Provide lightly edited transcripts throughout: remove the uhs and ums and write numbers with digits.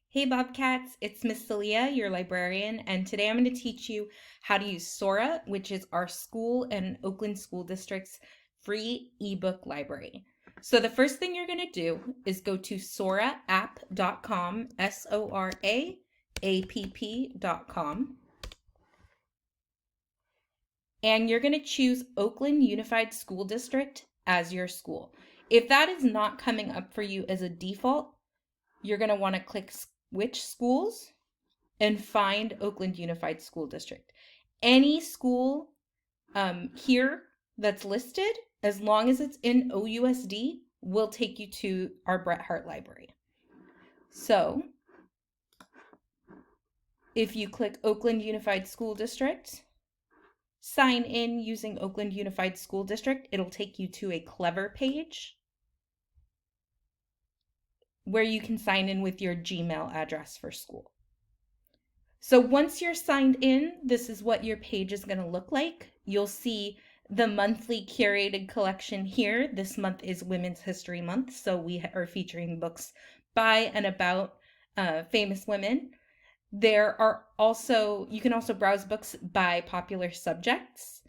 Hey Bobcats, it's Miss Solia, your librarian, and today I'm going to teach you how to use Sora, which is our school and Oakland School District's free ebook library. So the first thing you're going to do is go to soraapp.com, SORAAPP.com, and you're going to choose Oakland Unified School District as your school. If that is not coming up for you as a default, you're going to want to click Switch Schools and find Oakland Unified School District. Any school here that's listed, as long as it's in OUSD, will take you to our Bret Harte Library. So if you click Oakland Unified School District, sign in using Oakland Unified School District, it'll take you to a Clever page where you can sign in with your Gmail address for school. So once you're signed in, this is what your page is going to look like. You'll see the monthly curated collection here. This month is Women's History Month, so we are featuring books by and about famous women. You can also browse books by popular subjects,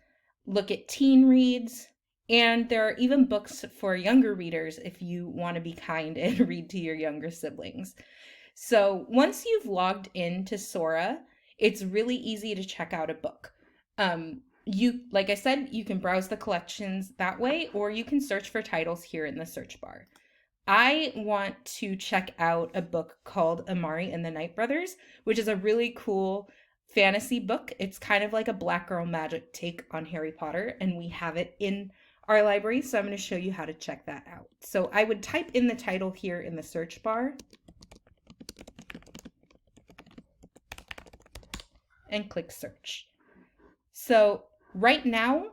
look at teen reads, and there are even books for younger readers if you want to be kind and read to your younger siblings. So once you've logged into Sora, it's really easy to check out a book. Like I said, you can browse the collections that way, or you can search for titles here in the search bar. I want to check out a book called Amari and the Night Brothers, which is a really cool fantasy book. It's kind of like a Black Girl Magic take on Harry Potter, and we have it in our library, so I'm going to show you how to check that out. So I would type in the title here in the search bar and click search. So right now,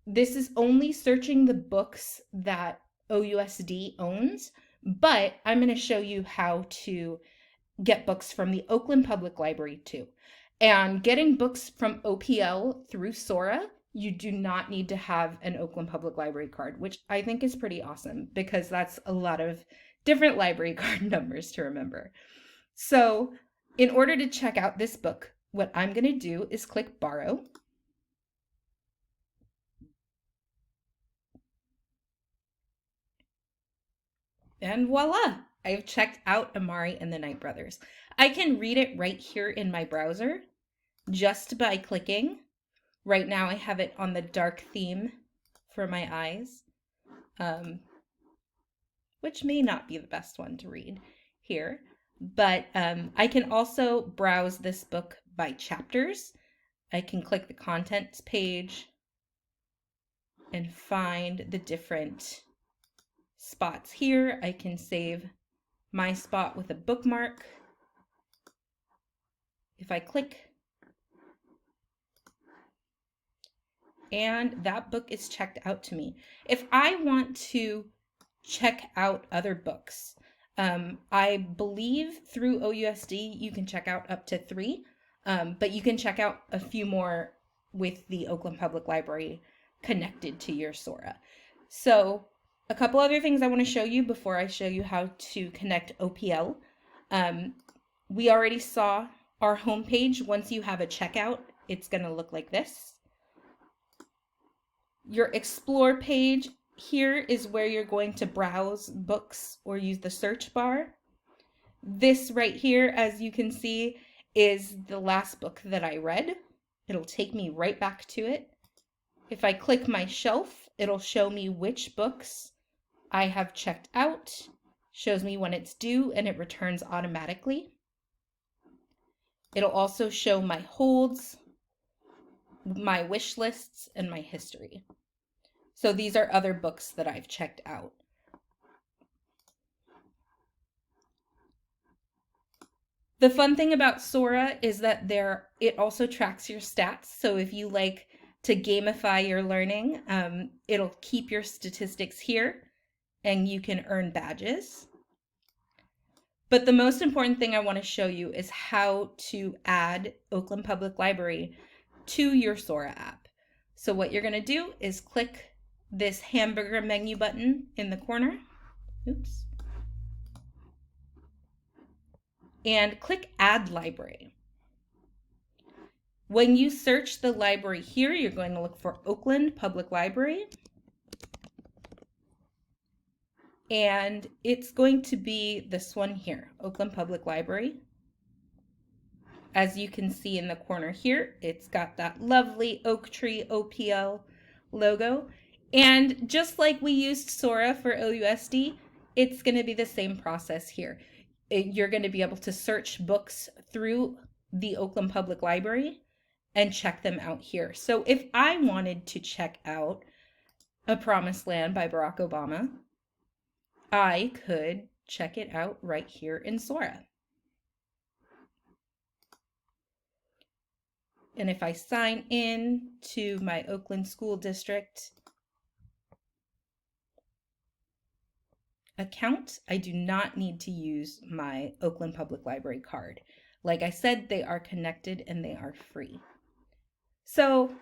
this is only searching the books that OUSD owns, but I'm going to show you how to get books from the Oakland Public Library too. And getting books from OPL through Sora, you do not need to have an Oakland Public Library card, which I think is pretty awesome because that's a lot of different library card numbers to remember. So in order to check out this book, what I'm going to do is click Borrow. And voila, I've checked out Amari and the Night Brothers. I can read it right here in my browser just by clicking. Right now I have it on the dark theme for my eyes, which may not be the best one to read here. But I can also browse this book by chapters. I can click the contents page and find the different spots here. I can save my spot with a bookmark. If I click, and that book is checked out to me. If I want to check out other books, I believe through OUSD you can check out up to 3, but you can check out a few more with the Oakland Public Library connected to your Sora. So a couple other things I want to show you before I show you how to connect OPL. We already saw our homepage. Once you have a checkout, it's going to look like this. Your Explore page here is where you're going to browse books or use the search bar. This right here, as you can see, is the last book that I read. It'll take me right back to it. If I click my shelf, it'll show me which books I have checked out, shows me when it's due, and it returns automatically. It'll also show my holds, my wish lists, and my history. So these are other books that I've checked out. The fun thing about Sora is that it also tracks your stats. So if you like to gamify your learning, it'll keep your statistics here and you can earn badges. But the most important thing I want to show you is how to add Oakland Public Library to your Sora app. So what you're going to do is click this hamburger menu button in the corner. Oops. and click Add Library. When you search the library here, you're going to look for Oakland Public Library. And it's going to be this one here, Oakland Public Library. As you can see in the corner here, it's got that lovely oak tree OPL logo. And just like we used Sora for OUSD, it's going to be the same process here. You're going to be able to search books through the Oakland Public Library and check them out here. So if I wanted to check out A Promised Land by Barack Obama, I could check it out right here in Sora. And if I sign in to my Oakland School District account, I do not need to use my Oakland Public Library card. Like I said, they are connected and they are free. So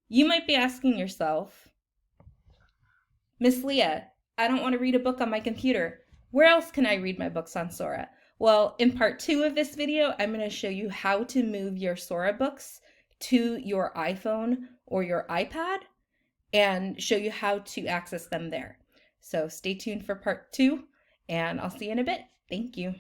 you might be asking yourself, Miss Leah, I don't want to read a book on my computer. Where else can I read my books on Sora? Well, in part 2 of this video, I'm going to show you how to move your Sora books to your iPhone or your iPad and show you how to access them there. So stay tuned for part 2, and I'll see you in a bit. Thank you.